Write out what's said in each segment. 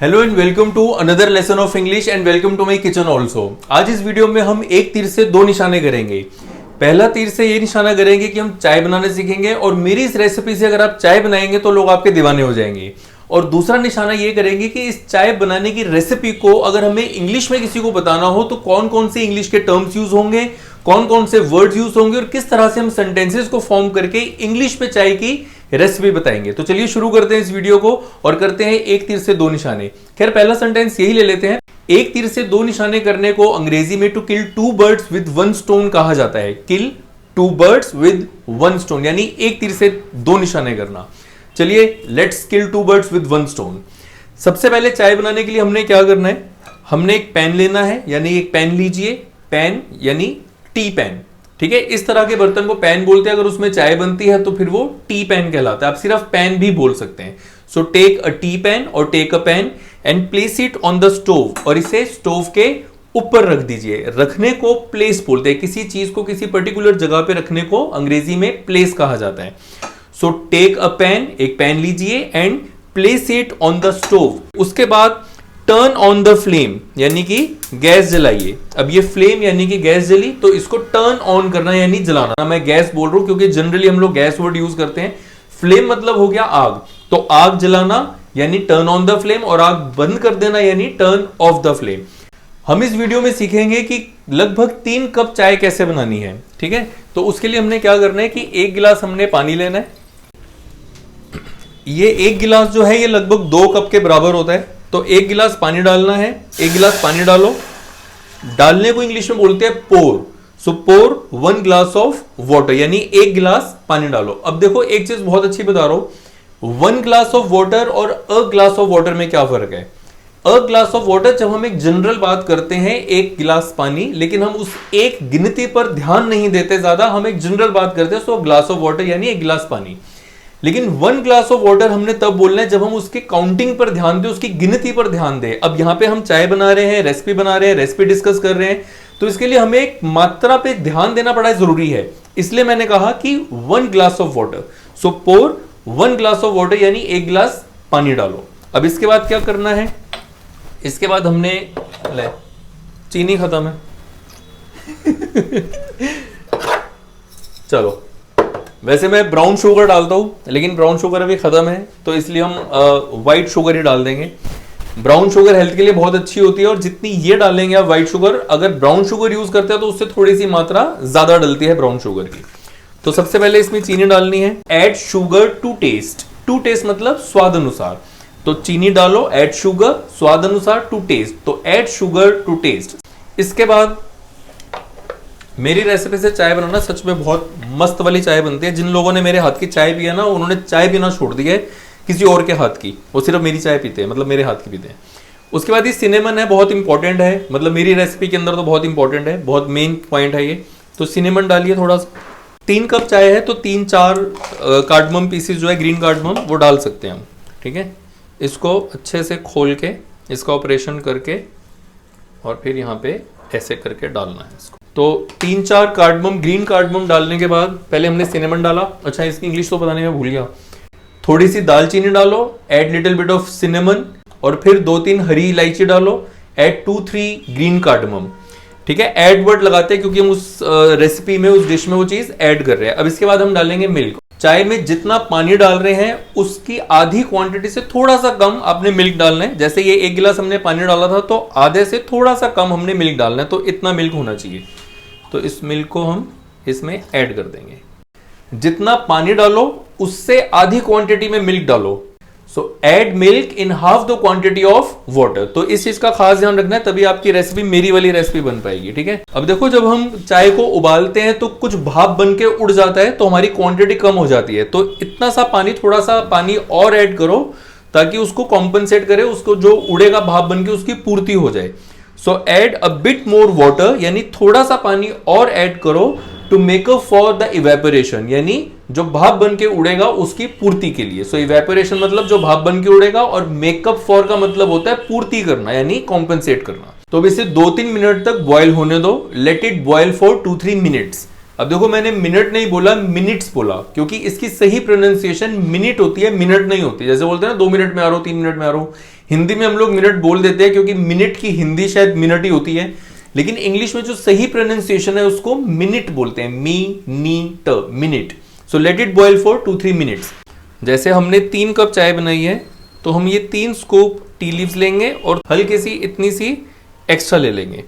Hello and welcome to another lesson of English and welcome to my kitchen also. आज इस video में हम एक तीर से दो निशाने करेंगे। पहला तीर से ये निशाना करेंगे कि हम चाय बनाने सीखेंगे और मेरी इस रेसिपी से अगर आप चाय बनाएंगे तो लोग आपके दीवाने हो जाएंगे। और दूसरा निशाना ये करेंगे कि इस चाय बनाने की रेसिपी को अगर हमें इंग्लिश में किसी को बताना हो तो कौन कौन से इंग्लिश के टर्म्स यूज होंगे, कौन कौन से वर्ड्स यूज होंगे और किस तरह से हम सेंटेंसेस को फॉर्म करके इंग्लिश में चाय की रेसिपी बताएंगे। तो चलिए शुरू करते हैं इस वीडियो को और करते हैं एक तीर से दो निशाने। खैर पहला सेंटेंस यही ले लेते हैं। एक तीर से दो निशाने करने को अंग्रेजी में two kill two birds with one stone कहा जाता है। Kill two birds with one stone यानी एक तीर से दो निशाने करना। चलिए let's kill two birds with one stone. सबसे पहले चाय बनाने के लिए हमने क्या करना है, हमने एक पैन लेना है, यानी एक पैन लीजिए। पैन यानी टी पैन, ठीक है। इस तरह के बर्तन को पैन बोलते हैं। अगर उसमें चाय बनती है तो फिर वो टी पैन कहलाता है। आप सिर्फ पैन भी बोल सकते हैं। So take a tea pan और take a pan and place it on the stove, और इसे स्टोव के ऊपर रख दीजिए। रखने को प्लेस बोलते हैं। किसी चीज को किसी पर्टिकुलर जगह पे रखने को अंग्रेजी में प्लेस कहा जाता है। सो टेक अ पैन, एक पैन लीजिए and place it on the stove. उसके बाद टर्न ऑन द फ्लेम यानी कि गैस जलाइए। अब ये फ्लेम यानी कि गैस जली तो इसको टर्न ऑन करना यानी जलाना। मैं गैस बोल रहा हूं क्योंकि जनरली हम लोग गैस वर्ड यूज करते हैं। फ्लेम मतलब हो गया आग, तो आग जलाना यानी टर्न ऑन द फ्लेम और आग बंद कर देना यानी टर्न ऑफ द फ्लेम। हम इस वीडियो में सीखेंगे कि लगभग 3 कप चाय कैसे बनानी है, ठीक है। तो उसके लिए हमने क्या करना है कि 1 गिलास हमने पानी लेना है। ये 1 गिलास जो है ये लगभग 2 कप के बराबर होता है। तो 1 गिलास पानी डालना है। 1 गिलास पानी डालो। डालने को इंग्लिश में बोलते हैं पोर। सो पोर 1 ग्लास ऑफ वाटर यानी 1 गिलास पानी डालो। अब देखो एक चीज बहुत अच्छी बता रहा हूं, 1 ग्लास ऑफ वाटर और अ ग्लास ऑफ वाटर में क्या फर्क है। अ ग्लास ऑफ वाटर जब हम एक जनरल बात करते हैं 1 गिलास पानी, लेकिन हम उस एक गिनती पर ध्यान नहीं देते ज्यादा, हम एक जनरल बात करते हैं। सो ग्लास ऑफ वाटर यानी 1 गिलास पानी। लेकिन 1 ग्लास ऑफ वाटर हमने तब बोलना है जब हम उसके काउंटिंग पर ध्यान दें, उसकी गिनती पर ध्यान दें। अब यहां पे हम चाय बना रहे हैं, रेसिपी बना रहे हैं, रेसिपी डिस्कस कर रहे हैं, तो इसके लिए हमें एक मात्रा पे ध्यान देना बड़ा जरूरी है। इसलिए मैंने कहा कि 1 glass of water. So pour 1 glass of water यानी 1 गिलास पानी डालो। अब इसके बाद क्या करना है, इसके बाद हमने ले चीनी खत्म है चलो वैसे मैं ब्राउन शुगर डालता हूं, लेकिन ब्राउन शुगर अभी खत्म है तो इसलिए हम व्हाइट शुगर ही डाल देंगे। ब्राउन शुगर हेल्थ के लिए बहुत अच्छी होती है और जितनी ये डालेंगे आप व्हाइट शुगर, अगर ब्राउन शुगर यूज करते हैं तो उससे थोड़ी सी मात्रा ज्यादा डलती है ब्राउन शुगर की। तो सबसे पहले इसमें चीनी डालनी है। Add sugar to taste. To taste मतलब स्वाद अनुसार। तो चीनी डालो, ऐड शुगर, स्वाद अनुसार, टू टेस्ट। तो ऐड शुगर टू टेस्ट। इसके बाद मेरी रेसिपी से चाय बनाना सच में बहुत मस्त वाली चाय बनती है। जिन लोगों ने मेरे हाथ की चाय पिया ना, उन्होंने चाय पीना छोड़ दिया है किसी और के हाथ की, वो सिर्फ मेरी चाय पीते हैं, मतलब मेरे हाथ की पीते हैं। उसके बाद ये सिनेमन है, बहुत इंपॉर्टेंट है, मतलब मेरी रेसिपी के अंदर तो बहुत इंपॉर्टेंट है, बहुत मेन पॉइंट है ये। तो सिनेमन डालिए थोड़ा सा। 3 कप चाय है तो 3-4 कार्डमम पीसेस जो है, ग्रीन कार्डमम, वो डाल सकते हैं हम, ठीक है। इसको अच्छे से खोल के इसका ऑपरेशन करके और फिर यहाँ पे ऐसे करके डालना है इसको। तो 3-4 कार्डमम, ग्रीन कार्डमम डालने के बाद पहले हमने सिनेमन डाला। अच्छा इसकी इंग्लिश तो बताने में भूल गया। थोड़ी सी दालचीनी डालो, add little bit of cinnamon, और फिर 2-3 हरी इलायची डालो, ऐड 2-3 ग्रीन कार्डमम, ठीक है। ऐड वर्ड लगाते हैं क्योंकि हम उस रेसिपी में, उस डिश में वो चीज ऐड कर रहे हैं। अब इसके बाद हम डालेंगे मिल्क। चाय में जितना पानी डाल रहे हैं उसकी आधी क्वांटिटी से थोड़ा सा कम आपने मिल्क डालना है। जैसे ये 1 गिलास हमने पानी डाला था तो आधे से थोड़ा सा कम हमने मिल्क डालना है, तो इतना मिल्क होना चाहिए। तो इस मिल्क को हम इसमें ऐड कर देंगे। जितना पानी डालो उससे आधी क्वांटिटी में मिल्क डालो। सो add milk in half the quantity of water. तो इस चीज का खास ध्यान रखना है, तभी आपकी रेसिपी मेरी वाली रेसिपी बन पाएगी, ठीक है। अब देखो जब हम चाय को उबालते हैं तो कुछ भाप बन के उड़ जाता है तो हमारी क्वांटिटी कम हो जाती है। तो इतना सा पानी, थोड़ा सा पानी और ऐड करो ताकि उसको कॉम्पनसेट करे, उसको जो उड़ेगा भाप बन के उसकी पूर्ति हो जाए। So add a bit more water यानी थोड़ा सा पानी और ऐड करो to make up for the evaporation, यानी जो भाप बन के उड़ेगा उसकी पूर्ति के लिए। सो इवेपोरेशन मतलब जो भाप बन के उड़ेगा, और मेकअप फॉर का मतलब होता है पूर्ति करना यानी कॉम्पनसेट करना। तो अब इसे 2-3 मिनट तक बॉयल होने दो। Let it boil for 2-3 minutes. अब देखो मैंने मिनट नहीं बोला, मिनट्स बोला, क्योंकि इसकी सही प्रोनाउंसिएशन मिनट होती है, मिनट नहीं होती। जैसे बोलते हैं ना 2 मिनट में आ रहा हूं, 3 मिनट में आ रहा हूं, हिंदी में हम लोग मिनट बोल देते हैं क्योंकि मिनट की हिंदी शायद मिनट ही होती है, लेकिन इंग्लिश में जो सही प्रोनाउंसिएशन है उसको मिनट बोलते हैं, minute. So let it boil for 2-3 minutes. जैसे हमने 3 कप चाय बनाई है तो हम ये 3 स्कूप टी लीव्स लेंगे और हल्की सी इतनी सी एक्स्ट्रा ले लेंगे।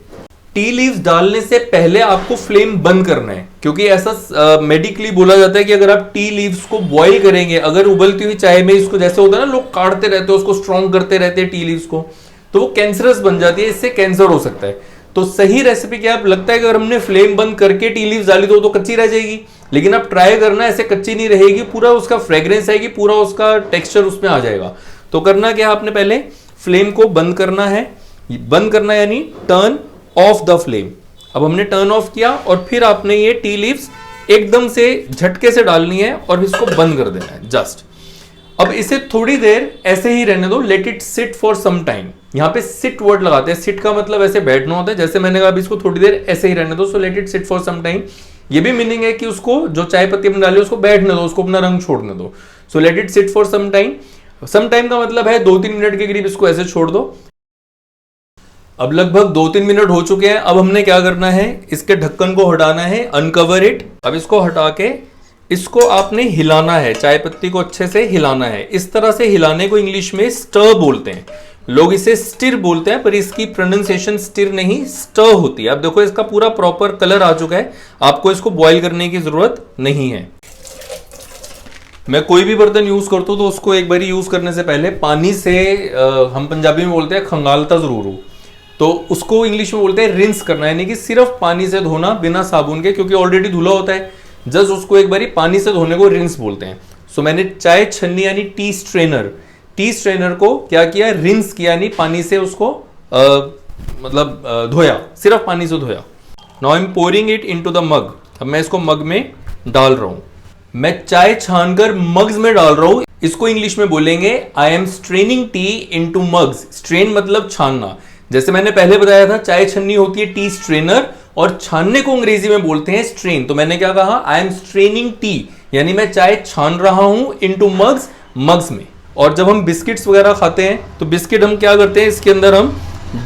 टी लीव्स डालने से पहले आपको फ्लेम बंद करना है, क्योंकि ऐसा मेडिकली बोला जाता है कि अगर आप टी लीव्स को बॉईल करेंगे, अगर उबलती हुई चाय में इसको, जैसे होता है ना लोग काटते रहते हैं उसको, स्ट्रॉन्ग करते रहते हैं टी लीव्स को, तो वो कैंसरस बन जाती है, इससे कैंसर हो सकता है। तो सही रेसिपी क्या लगता है कि अगर हमने फ्लेम बंद करके टी लीव्स डाली तो कच्ची रह जाएगी, लेकिन आप ट्राई करना ऐसे कच्ची नहीं रहेगी, पूरा उसका फ्रेग्रेंस आएगी, पूरा उसका टेक्सचर उसमें आ जाएगा। तो करना क्या, आपने पहले फ्लेम को बंद करना है, बंद करना यानी टर्न ऑफ द फ्लेम। अब हमने टर्न ऑफ किया और फिर आपने ये टी लीव्स एकदम से झटके से डालनी है और इसको बंद कर देना है जस्ट। अब इसे थोड़ी देर ऐसे ही रहने दो, let it sit for some time. यहाँ पे सिट वर्ड लगाते हैं, सिट का मतलब ऐसे बैठना होता है, जैसे मैंने कहा अभी इसको थोड़ी देर ऐसे ही रहने दो, so let it sit for some time. ये भी मीनिंग है कि उसको जो चाय पत्ती हमने डाली उसको बैठने दो, उसको अपना रंग छोड़ने दो। So let it sit for some time. Some time का मतलब है 2-3 मिनट के करीब इसको ऐसे छोड़ दो। अब लगभग 2-3 मिनट हो चुके हैं। अब हमने क्या करना है, इसके ढक्कन को हटाना है, अनकवर इट। अब इसको हटा के इसको आपने हिलाना है, चाय पत्ती को अच्छे से हिलाना है। इस तरह से हिलाने को इंग्लिश में स्टर बोलते हैं, लोग इसे स्टिर बोलते हैं, पर इसकी प्रोनाउंसिएशन स्टिर नहीं स्टर होती है। अब देखो इसका पूरा प्रॉपर कलर आ चुका है, आपको इसको बॉईल करने की जरूरत नहीं है। मैं कोई भी बर्तन यूज करता हूं तो उसको एक बार यूज करने से पहले पानी से, हम पंजाबी में बोलते हैं खंगालता जरूर हो, तो उसको इंग्लिश में बोलते हैं रिंस करना, यानी कि सिर्फ पानी से धोना बिना साबुन के, क्योंकि ऑलरेडी धुला होता है, जस्ट उसको एक बारी पानी से धोने को रिंस बोलते हैं। सो मैंने चाय छन्नी यानी टी स्ट्रेनर को क्या किया, रिंस किया, यानी पानी से उसको धोया, सिर्फ पानी से धोया। Now I am pouring it into the mug. अब मैं इसको मग में डाल रहा हूं, मैं चाय छानकर मग्स में डाल रहा हूं। इसको इंग्लिश में बोलेंगे I am straining tea into mugs. Strain मतलब छानना, जैसे मैंने पहले बताया था चाय छन्नी होती है टी स्ट्रेनर, और छानने को अंग्रेजी में बोलते हैं स्ट्रेन। तो मैंने क्या कहा, आई एम स्ट्रेनिंग टी, यानी मैं चाय छान रहा हूं इनटू मग्स में। और जब हम बिस्किट्स वगैरह खाते हैं तो बिस्किट हम क्या करते हैं, इसके अंदर हम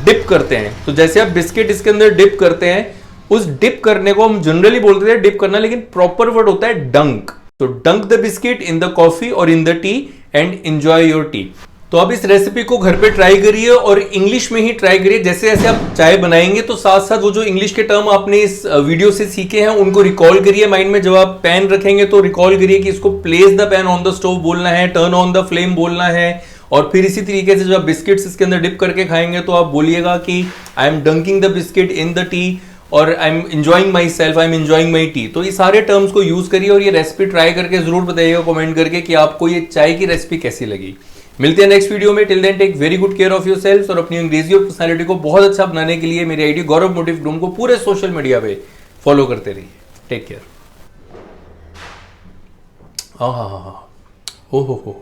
डिप करते हैं। तो जैसे आप बिस्किट इसके अंदर डिप करते हैं, उस डिप करने को हम जनरली बोलते हैं डिप करना, लेकिन प्रॉपर वर्ड होता है डंक। तो dunk the biscuit in the coffee और in the tea and enjoy your tea. तो अब इस रेसिपी को घर पे ट्राई करिए और इंग्लिश में ही ट्राई करिए। जैसे जैसे आप चाय बनाएंगे तो साथ साथ वो जो इंग्लिश के टर्म आपने इस वीडियो से सीखे हैं उनको रिकॉल करिए माइंड में। जब आप पैन रखेंगे तो रिकॉल करिए कि इसको place the pan on the stove बोलना है, टर्न ऑन द फ्लेम बोलना है। और फिर इसी तरीके से जब आप बिस्किट्स इसके अंदर डिप करके खाएंगे तो आप बोलिएगा कि I am dunking the biscuit in the tea, और I am enjoying myself, I am enjoying my tea. तो ये सारे टर्म्स को यूज करिए और ये रेसिपी ट्राई करके जरूर बताइएगा कमेंट करके कि आपको ये चाय की रेसिपी कैसी लगी। मिलते हैं नेक्स्ट वीडियो में। Till then take very good care of yourself और अपनी अंग्रेजी और पर्सनालिटी को बहुत अच्छा बनाने के लिए मेरी आईडी गौरव मोटिव ग्रूम को पूरे सोशल मीडिया पे फॉलो करते रहिए। Take care. हाँ हाँ हाँ हाँ, हो।